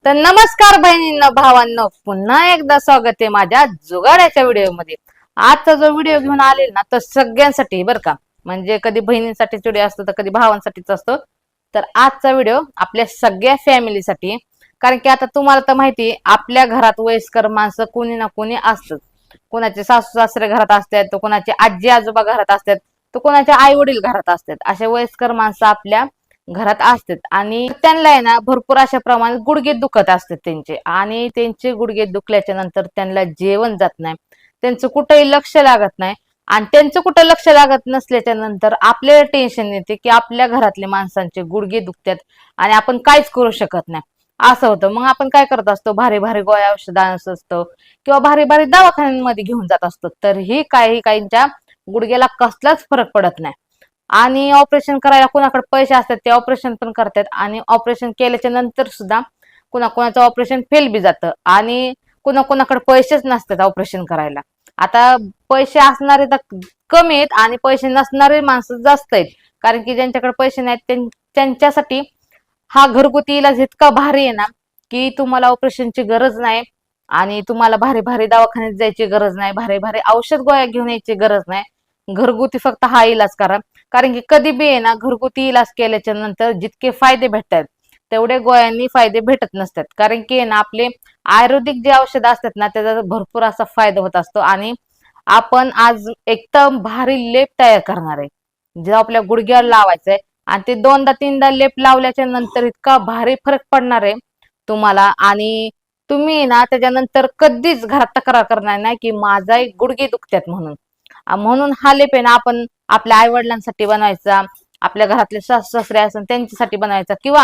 तर नमस्कार बहिणींनो भावांनो, पुन्हा एकदा स्वागत आहे माझ्या जुगाड्याच्या व्हिडिओमध्ये। आजचा जो व्हिडिओ घेऊन आले ना तर सगळ्यांसाठी बरं का, म्हणजे कधी बहिणींसाठी व्हिडिओ असतो तर कधी भावांसाठीच असतो। तर आजचा व्हिडिओ आपल्या सगळ्या फॅमिलीसाठी, कारण की आता तुम्हाला तर माहिती आहे आपल्या घरात वयस्कर माणसं कोणी ना कोणी असतात। कोणाचे सासू सासरे घरात असतात, तर कोणाचे आजी आजोबा घरात असतात, तर कोणाचे आई वडील घरात असतात। असे वयस्कर माणसं आपल्या घरात असतात आणि त्यांना आहे ना भरपूर अशा प्रमाणात गुडघे दुखत असतात त्यांचे, आणि त्यांचे गुडघे दुखल्याच्या नंतर त्यांना जेवण जात नाही, त्यांचं कुठेही लक्ष लागत नाही। आणि त्यांचं कुठं लक्ष लागत नसल्याच्या नंतर आपल्याला टेन्शन येते की आपल्या घरातल्या माणसांचे गुडघे दुखतात आणि आपण काहीच करू शकत नाही, असं होतं। मग आपण काय करत असतो, भारी भारी गोळ्या औषध आणत असतो किंवा भारी भारी दवाखान्यांमध्ये घेऊन जात असतो, तरीही काही काहींच्या गुडघ्याला कसलाच फरक पडत नाही। आणि ऑपरेशन करायला कुणाकडे पैसे असतात ते ऑपरेशन पण करतात, आणि ऑपरेशन केल्याच्या नंतर सुद्धा कुणाकुणाचं ऑपरेशन फेल बी जातं, आणि कुणाकुणाकडे पैसेच नसतात ऑपरेशन करायला। आता पैसे असणारे तर कमी आहेत आणि पैसे नसणारे माणसं जास्त आहेत, कारण की ज्यांच्याकडे पैसे नाहीत त्यांच्यासाठी हा घरगुती इलाज इतका भारी आहे ना की तुम्हाला ऑपरेशनची गरज नाही, आणि तुम्हाला भारी भारी दवाखान्यात जायची गरज नाही, भारी भारी औषध गोळ्या घेऊन यायची गरज नाही। घरगुती फक्त हा इलाज करा, कारण की कधी बी आहे ना घरगुती इलाज केल्याच्या नंतर जितके फायदे भेटतात तेवढे गोळ्यांनी फायदे भेटत नसतात। कारण की ना आपले आयुर्वेदिक जे औषध असतात ना त्याचा भरपूर असा फायदा होत असतो। आणि आपण आज एकदम भारी लेप तयार करणार आहे, जे आपल्या गुडघ्यावर लावायचं आहे, आणि ते दोनदा तीनदा लेप लावल्याच्या नंतर इतका भारी फरक पडणार आहे तुम्हाला। आणि तुम्ही ना त्याच्यानंतर कधीच घरात तक्रार करणार नाही की माझा गुडघे दुखतात म्हणून। म्हणून हा लेप आहे ना आपण आपल्या आई वडिलांसाठी बनवायचा, आपल्या घरातले सासू सासरे असेल त्यांच्यासाठी बनवायचा, किंवा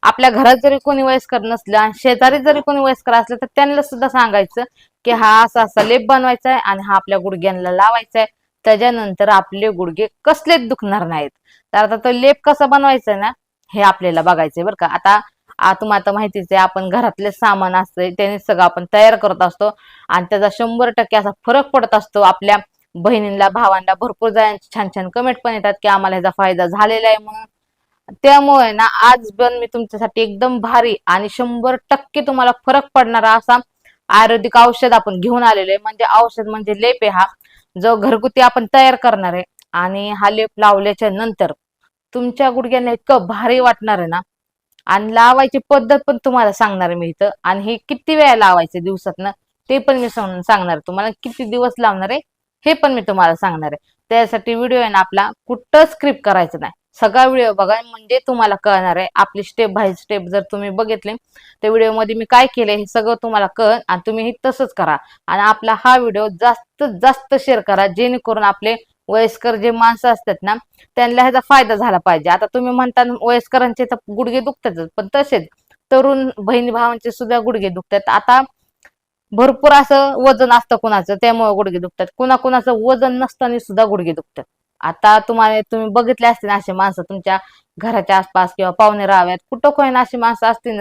आपल्या घरात जरी कोणी वयस्कर नसलं आणि शेजारी जरी कोणी वयस्कर असलं तर त्यांना सुद्धा सांगायचं की हा असा असा लेप बनवायचा आहे आणि हा आपल्या गुडघ्यांना लावायचा आहे, त्याच्यानंतर आपले गुडघे कसलेच दुखणार नाहीत। तर आता तो लेप कसा बनवायचा आहे ना हे आपल्याला बघायचंय बरं का। आता तुम्हाला तर माहितीच आहे आपण घरातले सामान असते त्याने सगळं आपण तयार करत असतो, आणि त्याचा 100% असा फरक पडत असतो। आपल्या बहिणींना भावांना भरपूर जणांचे छान छान कमेंट पण येतात की आम्हाला ह्याचा फायदा झालेला आहे म्हणून। त्यामुळे ना आज पण मी तुमच्यासाठी एकदम भारी आणि 100% तुम्हाला फरक पडणारा असा आयुर्वेदिक औषध आपण घेऊन आलेलो आहे। म्हणजे औषध म्हणजे लेप आहे हा, जो घरगुती आपण तयार करणार आहे। आणि हा लेप लावल्याच्या नंतर तुमच्या गुडघ्यांना इतकं भारी वाटणार आहे ना, आणि लावायची पद्धत पण तुम्हाला सांगणार आहे मी इथं, आणि हे किती वेळा लावायचे दिवसातनं ते पण मी सांगणार आहे तुम्हाला, किती दिवस लावणार आहे हे पण मी तुम्हाला सांगणार आहे। त्यासाठी व्हिडिओ आहे ना आपला कुठं स्क्रिप्ट करायचं नाही, सगळा व्हिडिओ बघा म्हणजे तुम्हाला कळणार आहे। आपली स्टेप बाय स्टेप जर तुम्ही बघितले तर व्हिडिओमध्ये मी काय केलंय हे सगळं तुम्हाला कळेल, आणि तुम्ही हे तसंच करा। आणि आपला हा व्हिडिओ जास्तीत जास्त शेअर करा, जेणेकरून आपले वयस्कर जे माणसं असतात ना त्यांना ह्याचा फायदा झाला पाहिजे। आता तुम्ही म्हणता वयस्करांचे तर गुडघे दुखतातच, पण तसेच तरुण बहिणी भावांचे सुद्धा गुडघे दुखतात। आता भरपूर असं वजन असतं कुणाचं त्यामुळे गुडघे दुखतात, कुणाकुणाचं वजन नसताना सुद्धा गुडघे दुखतात। आता तुम्ही बघितले असतील अशी माणसं तुमच्या घराच्या आसपास किंवा पाहुणे राहाव्यात कुठं कोणी अशी माणसं असतील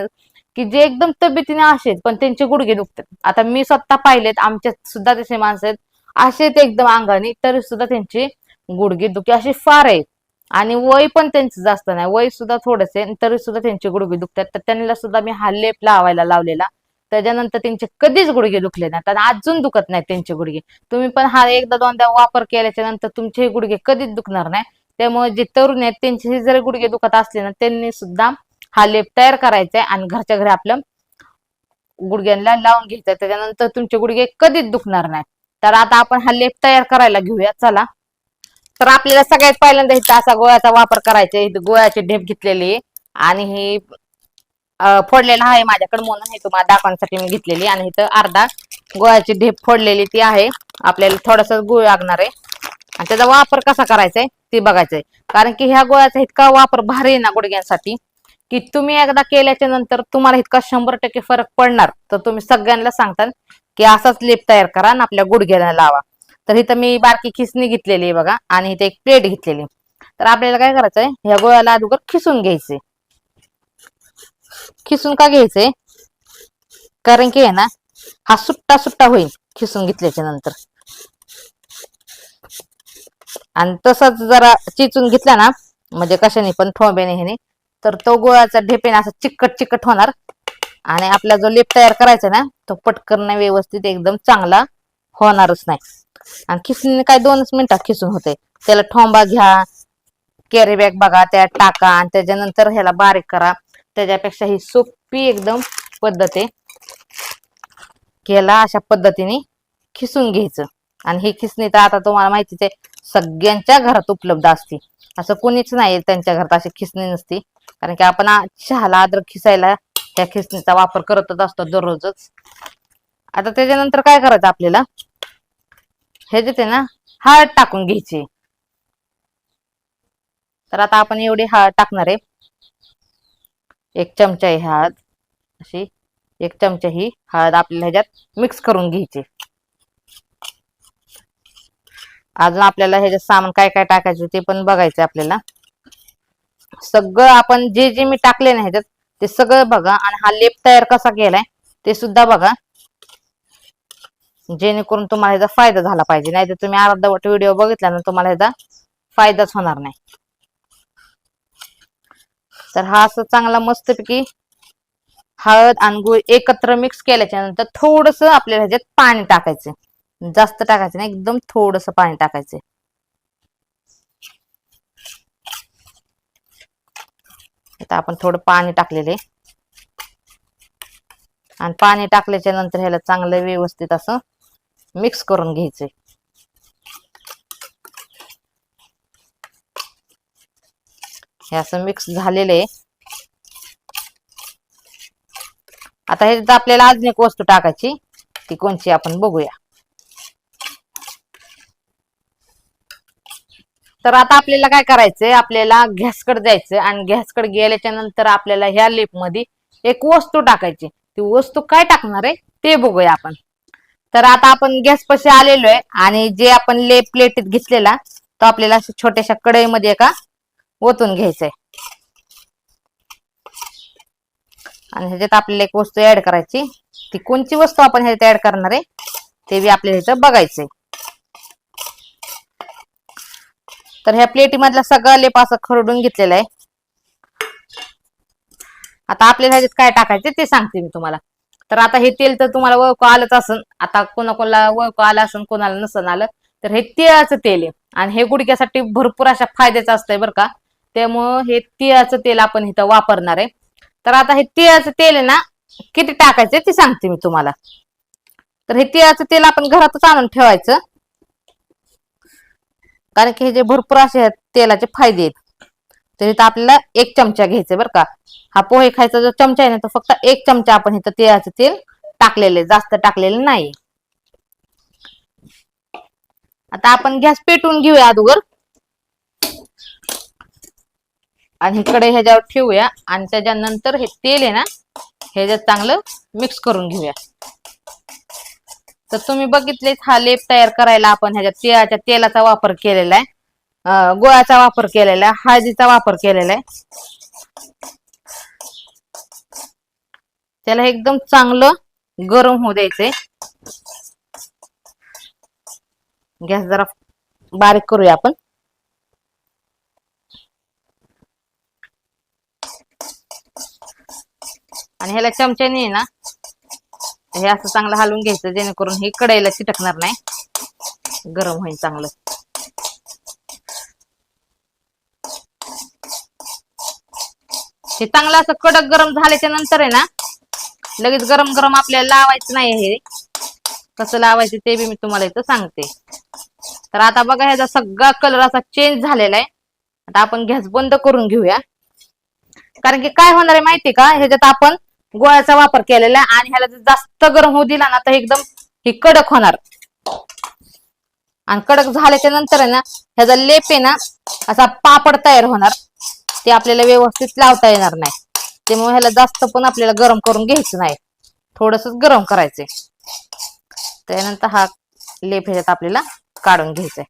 की जे एकदम तब्येतीने असेच पण त्यांचे गुडघे दुखतात। आता मी स्वतः पाहिलेत, आमच्यात सुद्धा तसे माणसं आहेत असेच एकदम अंगाने, तरी सुद्धा त्यांची गुडघे दुखी अशी फार आहेत, आणि वय पण त्यांचं जास्त नाही, वय सुद्धा थोडंच आहे तरी सुद्धा त्यांचे गुडघे दुखतात। तर त्यांना सुद्धा मी हा लेप लावायला लावलेला, त्याच्यानंतर त्यांचे कधीच गुडघे दुखले नाहीत आणि अजून दुखत नाहीत त्यांचे गुडघे। तुम्ही पण हा एकदा दोनदा वापर केल्याच्या नंतर तुमचे गुडघे कधीच दुखणार नाही। त्यामुळे जे तरुण आहेत त्यांचे जर गुडघे दुखत असले ना त्यांनी सुद्धा हा लेप तयार करायचा आहे आणि घरच्या घरी आपलं गुडघ्यांना लावून घ्यायचं, त्याच्यानंतर तुमचे गुडघे कधीच दुखणार नाही। तर आता आपण हा लेप तयार करायला घेऊया चला। तर आपल्याला सगळ्यात पहिल्यांदा इथं असा गोळ्याचा वापर करायचा आहे। इथं गोळ्याची ढेप घेतलेली आहे, आणि ही फोडलेला आहे माझ्याकडे म्हणून हे तुम्हाला दाखवण्यासाठी मी घेतलेली, आणि इथं अर्धा गोळ्याची ढेप फोडलेली ती आहे। आपल्याला थोडासा गुळ लागणार आहे, आणि त्याचा वापर कसा करायचा आहे ते बघायचंय, कारण की ह्या गोळ्याचा इतका वापर भारी आहे ना गुडघ्यांसाठी की तुम्ही एकदा केल्याच्या नंतर तुम्हाला इतका 100% फरक पडणार। तर तुम्ही सगळ्यांना सांगता की असाच लेप तयार करा आणि आपल्या गुडघ्याला लावा। तर इथं मी बारकी खिसणी घेतलेली आहे बघा, आणि इथे एक प्लेट घेतलेली। तर आपल्याला काय करायचंय, ह्या गोळ्याला अगोदर खिसून घ्यायचंय। खिसून का घ्यायचंय, कारण की आहे ना हा सुट्टा सुट्टा होईल खिसून घेतल्याच्या नंतर, आणि तसंच जरा चिचून घेतला ना म्हणजे कशाने पण ठोंब्याने ह्याने, तर तो गोळाचा ढेपेने असं चिकट चिकट होणार आणि आपला जो लेप तयार करायचा ना तो पटकन व्यवस्थित एकदम चांगला होणारच नाही. आणि खिसणीने काय 2च मिनिटात खिसून होते. त्याला ठोंबा घ्या, कॅरी बॅग बघा त्यात टाका आणि त्याच्यानंतर ह्याला बारीक करा. त्याच्यापेक्षा ही सोपी एकदम पद्धत आहे. ह्याला अशा पद्धतीने खिसून घ्यायचं. आणि ही खिसणी तर आता तुम्हाला माहितीच आहे सगळ्यांच्या घरात उपलब्ध असते. असं कोणीच नाही त्यांच्या घरात अशी खिसणी नसती. कारण की आपण चहाला अद्रक खिसायला त्या खिसणीचा वापर करतच असतो दररोजच. आता त्याच्यानंतर काय करायचं आपल्याला, हे जे ना हळद टाकून घ्यायची. तर आता आपण एवढी हळद टाकणार आहे. 1 चमचा ही हळद, अशी 1 चमचा ही हळद आपल्याला ह्याच्यात मिक्स करून घ्यायची. अजून आपल्याला ह्याच्यात सामान काय काय टाकायचं ते पण बघायचं आपल्याला. सगळं आपण जे जे मी टाकले ना ह्याच्यात ते सगळं बघा. आणि हा लेप तयार कसा केलाय ते सुद्धा बघा, जेणेकरून तुम्हाला ह्याचा फायदा झाला पाहिजे. नाही तर तुम्ही अर्धवट व्हिडिओ बघितला ना तुम्हाला ह्याचा फायदाच होणार नाही. तर हा असं चांगला मस्तपैकी हळद आणि गूळ एकत्र मिक्स केल्याच्या नंतर थोडस आपल्याला ह्याच्यात पाणी टाकायचं. जास्त टाकायचं नाही, एकदम थोडस पाणी टाकायचं. आता आपण थोडं पाणी टाकलेले आणि पाणी टाकल्याच्या नंतर ह्याला चांगलं व्यवस्थित असं मिक्स करून घ्यायचंय. हे असं मिक्स झालेलं आहे. आता ह्याच्यात आपल्याला अजून एक वस्तू टाकायची, ती कोणची आपण बघूया. तर आता आपल्याला काय करायचंय, आपल्याला गॅसकडे जायचं आणि गॅसकडे गेल्याच्या नंतर आपल्याला ह्या लेप मध्ये एक वस्तू टाकायची. ती वस्तू काय टाकणार आहे ते बघूया आपण. तर आता आपण गॅस पाशी आलेलो आहे आणि जे आपण लेप प्लेटीत घेतलेला तो आपल्याला अशा छोट्याशा कढईमध्ये एका ओतून घ्यायचंय. आणि ह्याच्यात आपल्याला एक वस्तू ऍड करायची. ती कोणची वस्तू आपण ह्याच्यात ऍड करणार आहे ते बी आपल्याला ह्याचं बघायचंय. तर ह्या प्लेटी मधला सगळा लेप असं खरडून घेतलेला आहे. आता आपल्याला ह्याच्यात काय टाकायचं ते सांगते मी तुम्हाला. तर आता हे तेल तर तुम्हाला ओळखू आलंच असन. आता कोणाकोणाला ओळखू आलं असन, कोणाला नसन आलं. तर हे तिळाचं तेल आहे आणि हे गुडघ्यासाठी भरपूर अशा फायद्याचं असतंय बरं का. त्यामुळं हे तिळाचं तेल आपण इथं वापरणार आहे. तर आता हे तिळाचं तेल आहे ना किती टाकायचं ते सांगते मी तुम्हाला. तर हे तिळाचं तेल आपण घरातच आणून ठेवायचं, कारण की हे जे भरपूर असे तेलाचे फायदे आहेत. तर इथं आपल्याला 1 चमचा घ्यायचं बरं का. हा पोहे खायचा जो चमचा आहे ना तो फक्त 1 चमचा आपण इथं तिळाचं तेल टाकलेले, जास्त टाकलेलं नाही. आता आपण गॅस पेटवून घेऊया अगोदर आणि इकडे ह्याच्यावर ठेवूया आणि त्याच्यानंतर हे तेल आहे ना ह्याच्यात चांगलं मिक्स करून घेऊया. तर तुम्ही बघितलेच हा लेप तयार करायला आपण ह्याच्यात तिळाच्या तेलाचा वापर केलेला आहे, गुळाचा वापर केलेला आहे, हळदीचा वापर केलेला आहे. त्याला एकदम चांगलं गरम होऊ द्यायचंय. गॅस जरा बारीक करूया आपण. आणि ह्याला चमच्याने ना हे असं चांगलं हलवून घ्यायचं, जेणेकरून हे कढईला चिटकणार नाही, गरम होईल चांगलं. हे चांगलं असं कडक गरम झाल्याच्या नंतर आहे ना लगेच गरम गरम आपल्याला लावायचं नाही. हे कसं लावायचं ते बी मी तुम्हाला इथं सांगते. तर आता बघा ह्याचा सगळा कलर असा चेंज झालेला आहे. आता आपण गॅस बंद करून घेऊया, कारण की काय होणार आहे माहिती का, ह्याच्यात आपण गोळ्याचा वापर केलेला आहे आणि ह्याला जर जास्त गरम होऊ दिला ना तर एकदम हे कडक होणार. आणि कडक झाल्याच्या नंतर आहे ना ह्याचा लेप आहे ना असा पापड तयार होणार, ते आपल्याला व्यवस्थित लावता येणार नाही. त्यामुळे ह्याला जास्त पण आपल्याला गरम करून घ्यायचं नाही, थोडस गरम करायचंय. त्यानंतर हा लेप ह्याच्यात आपल्याला काढून घ्यायचंय.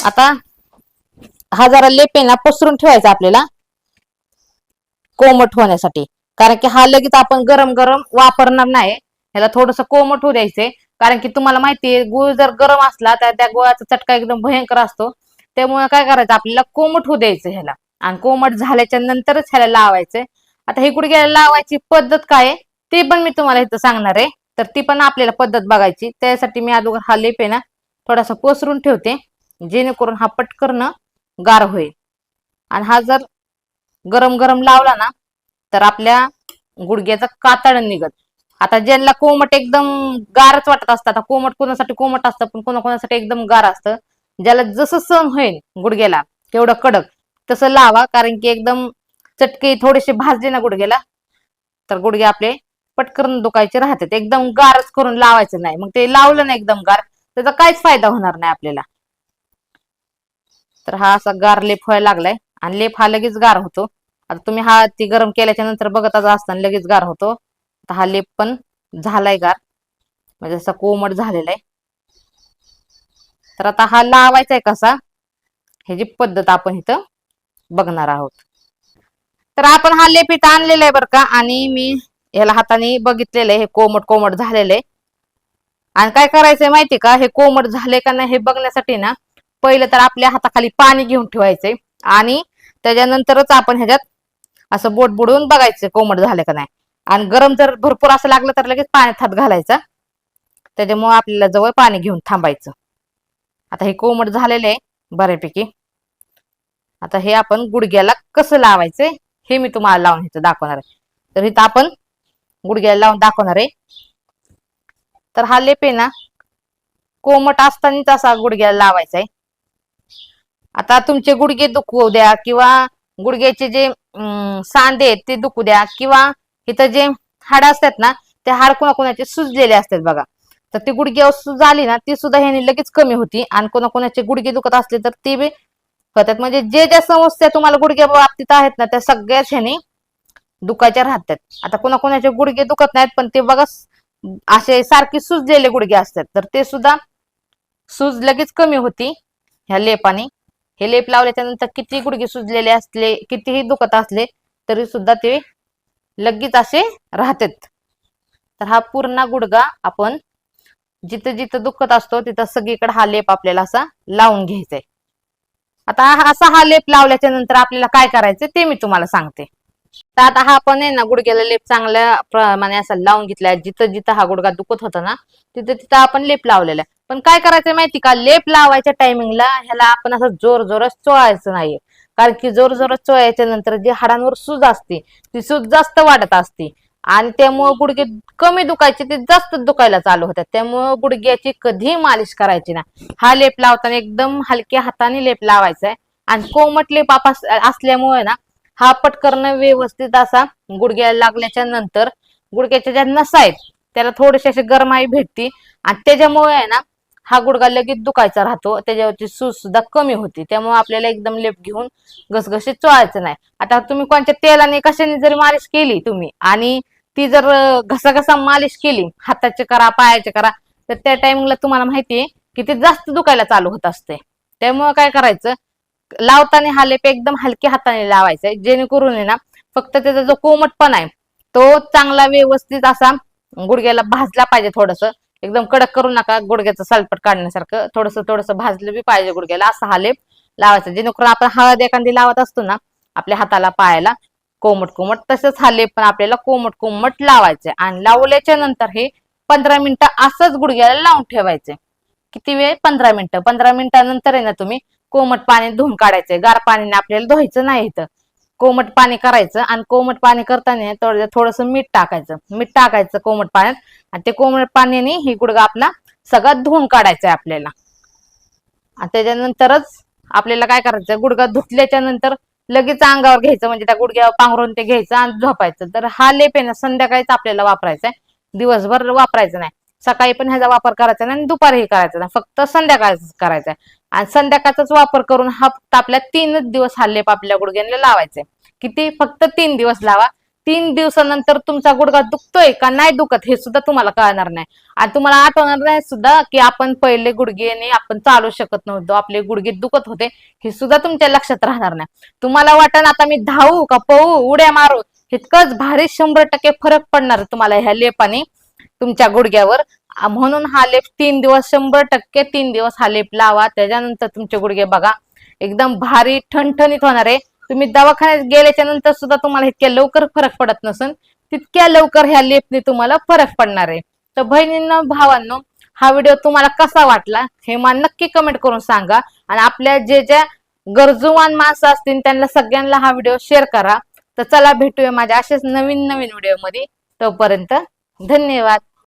आता हा जरा लेप आहे ना पसरून ठेवायचा आपल्याला कोमट होण्यासाठी, कारण की हा लगेच आपण गरम गरम वापरणार नाही. ह्याला थोडस कोमट होऊ द्यायचंय, कारण की तुम्हाला माहितीये गुळ जर गरम असला तर त्या गुळाचा चटका एकदम भयंकर असतो. त्यामुळे काय करायचं आपल्याला कोमट होऊ द्यायचं ह्याला. आणि कोमट झाल्याच्या नंतरच ह्याला लावायचंय. आता हे गुडघ्याला लावायची पद्धत काय आहे ते पण मी तुम्हाला इथं सांगणार आहे. तर ती पण आपल्याला पद्धत बघायची. त्यासाठी मी अगोदर हा लेप आहे ना थोडासा पसरून ठेवते, जेणेकरून हा पटकन गार होईल. आणि हा जर गरम गरम लावला ना तर आपल्या गुडघ्याचा कातड निघत. आता ज्यांना कोमट एकदम गारच वाटत असतं, आता कोमट कोणासाठी कोमट असतं पण कोणाकोणासाठी एकदम गार असतं. ज्याला जसं सहन होईल गुडघ्याला तेवढं कडक तसं लावा, कारण की एकदम चटके थोडेसे भाजले ना गुडघ्याला तर गुडघे आपले पटकन दुखायचे राहतात. एकदम गारच करून लावायचं नाही, मग ते लावलं ना एकदम गार त्याचा काहीच फायदा होणार नाही आपल्याला. तर हा असा गार लेप व्हायला लागलाय आणि लेप हा लगेच गार होतो. आता तुम्ही हा ती गरम केल्याच्या नंतर बघतच असताना लगेच गार होतो. आता हा लेप पण झालाय गार, म्हणजे असा कोमट झालेला आहे. तर आता हा लावायचा आहे कसा ह्याची पद्धत आपण इथं बघणार आहोत. तर आपण हा लेप इथं आणलेला आहे बरं का, आणि मी ह्याला हाताने बघितलेलं आहे हे कोमट कोमट झालेलं आहे. आणि काय करायचंय माहिती का, हे कोमट झाले का नाही हे बघण्यासाठी ना पहिलं तर आपल्या हाताखाली पाणी घेऊन ठेवायचंय आणि त्याच्यानंतरच आपण ह्याच्यात असं बोट बुडवून बघायचं कोमट झाले का नाही. आणि गरम जर भरपूर असं लागलं तर लगेच पाण्यात हात घालायचा. त्याच्यामुळे आपल्याला जवळ पाणी घेऊन थांबायचं. आता हे कोमट झालेलं आहे बऱ्यापैकी. आता हे आपण गुडघ्याला कसं लावायचंय हे मी तुम्हाला लावून इथं दाखवणार आहे. तर इथं आपण गुडघ्याला लावून दाखवणार आहे. तर हा लेप आहे ना कोमट असतानाच असा गुडघ्याला लावायचा आहे. आता तुमचे गुडघे दुखू द्या किंवा गुडघ्याचे जे सांधे आहेत ते दुखू द्या, किंवा इथं जे हाड असतात ना ते हाड कोणाकोणाचे सुजलेले असतात बघा, तर ती गुडघ्यावर सूज आली ना ती सुद्धा ह्याने लगेच कमी होती. आणि कोणाकोणाचे गुडघे दुखत असले तर ते बी होतात. म्हणजे जे ज्या समस्या तुम्हाला गुडघ्या बाबतीत आहेत ना त्या सगळ्याच ह्याने दुखायच्या राहतात. आता कोणाकोणाचे गुडघे दुखत नाहीत पण ते बघा असे सारखे सुजलेले गुडघे असतात, तर ते सुद्धा सूज लगेच कमी होती ह्या लेपाने. हे लेप लावल्याच्या नंतर किती गुडघे सुजलेले असले कितीही दुखत असले तरी सुद्धा ते लगेच असे राहतात. तर हा पूर्ण गुडघा आपण जिथं जिथं दुखत असतो तिथं सगळीकडे हा लेप आपल्याला असा लावून घ्यायचा आहे. आता असा हा लेप लावल्याच्या नंतर आपल्याला काय करायचं ते मी तुम्हाला सांगते. तर आता हा आपण आहे ना गुडघ्याला लेप चांगल्या प्रमाणे असा लावून घेतलाय. जिथं जिथं हा गुडघा दुखत होता ना तिथं तिथं आपण लेप लावलेला आहे. पण काय करायचं माहिती का, लेप लावायच्या टायमिंगला ह्याला आपण असं जोर जोरात चोळायचं नाहीये. कारण की जोर जोरात चोळायच्या नंतर जी हाडांवर सूज असते ती सूज जास्त वाढत असते आणि त्यामुळे गुडघे कमी दुखायचे ते जास्त दुखायला चालू होतात. त्यामुळे गुडघ्याची कधी मालिश करायची ना. हा लेप लावताना एकदम हलक्या हाताने लेप लावायचा आहे. आणि कोमट लेप असल्यामुळे ना हा पटकन व्यवस्थित असा गुडघ्याला लागल्याच्या नंतर गुडघ्याच्या ज्या नसा आहेत त्याला थोडीशी अशी गरमाई भेटती आणि त्याच्यामुळे आहे ना हा गुडघा लगेच दुखायचा राहतो, त्याच्यावरची सूज सुद्धा कमी होती. त्यामुळे आपल्याला एकदम लेप घेऊन घसघशीत चोळायचं नाही. आता तुम्ही कोणत्या तेलाने कशाने जरी मालिश केली तुम्ही आणि ती जर घसा घसा मालिश केली हाताचे करा पायाचे करा तर त्या टाइमिंगला तुम्हाला माहितीये की ते जास्त दुखायला चालू होत असते. त्यामुळे काय करायचं, लावताना हा लेप एकदम हलक्या हाताने लावायचा आहे, जेणेकरून आहे ना फक्त त्याचा जो कोमटपणा आहे तो चांगला व्यवस्थित असा गुडघ्याला भाजला पाहिजे. थोडस एकदम कडक करू नका, गुडघ्याचं सलपट काढण्यासारखं थोडस थोडस भाजलं बी पाहिजे गुडघ्याला. असा हा लेप लावायचा, जेणेकरून आपण हळद एखादी लावत असतो ना आपल्या हाताला पायाला कोमट कोमट, तसंच हा लेप पण आपल्याला कोमट कोमट लावायचे. आणि लावल्याच्या नंतर हे 15 मिनिटं असंच गुडघ्याला लावून ठेवायचे. किती वेळ? 15 मिनिटं. 15 मिनिटानंतर आहे ना तुम्ही कोमट पाणी धुवून काढायचंय. गार पाणीने आपल्याला धुवायचं नाही इथं, कोमट पाणी करायचं. आणि कोमट पाणी करताना थोडस मीठ टाकायचं. मीठ टाकायचं कोमट पाण्यात आणि ते कोमट पाण्याने ही गुडघा आपला सगळा धुवून काढायचा आहे आपल्याला. आणि त्याच्यानंतरच आपल्याला काय करायचं, गुडघा धुतल्याच्या नंतर लगेच अंगावर घ्यायचं, म्हणजे त्या गुडघ्यावर पांघरून ते घ्यायचं आणि झोपायचं. तर हा लेप आहे ना संध्याकाळीच आपल्याला वापरायचा आहे, दिवसभर वापरायचं नाही. सकाळी पण ह्याचा वापर करायचा नाही आणि दुपारीही करायचा नाही, फक्त संध्याकाळच करायचा आहे. आणि संध्याकाळचाच वापर करून हा फक्त आपल्या 3 दिवस हा लेप आपल्या गुडघ्यांना लावायचा आहे. किती? फक्त 3 दिवस लावा. 3 दिवसानंतर तुमचा गुडघा दुखतोय का नाही दुखत हे सुद्धा तुम्हाला कळणार नाही. आणि तुम्हाला आठवणार नाही सुद्धा की आपण पहिले गुडघेने आपण चालू शकत नव्हतो, आपले गुडघे दुखत होते हे सुद्धा तुमच्या लक्षात राहणार नाही. तुम्हाला वाटण आता मी धावू का पळू उड्या मारू, इतकंच भारी 100% फरक पडणार तुम्हाला ह्या लेपाने तुमच्या गुडघ्यावर. म्हणून हा लेप 3 दिवस 100% 3 दिवस हा लेप लावा. त्याच्यानंतर तुमचे गुडघे बघा एकदम भारी ठणठणीत होणार आहे. तुम्ही दवाखान्यात गेल्याच्या नंतर सुद्धा तुम्हाला इतक्या लवकर फरक पडत नसेल, तितक्या लवकर ह्या लेपने तुम्हाला फरक पडणार आहे. तर बहिणींनो, भावांनो, हा व्हिडिओ तुम्हाला कसा वाटला हे मला नक्की कमेंट करून सांगा. आणि आपल्या ज्या गरजूवान माणसं असतील त्यांना सगळ्यांना हा व्हिडिओ शेअर करा. तर चला भेटूया माझ्या असेच नवीन नवीन व्हिडिओ मध्ये. तोपर्यंत धन्यवाद.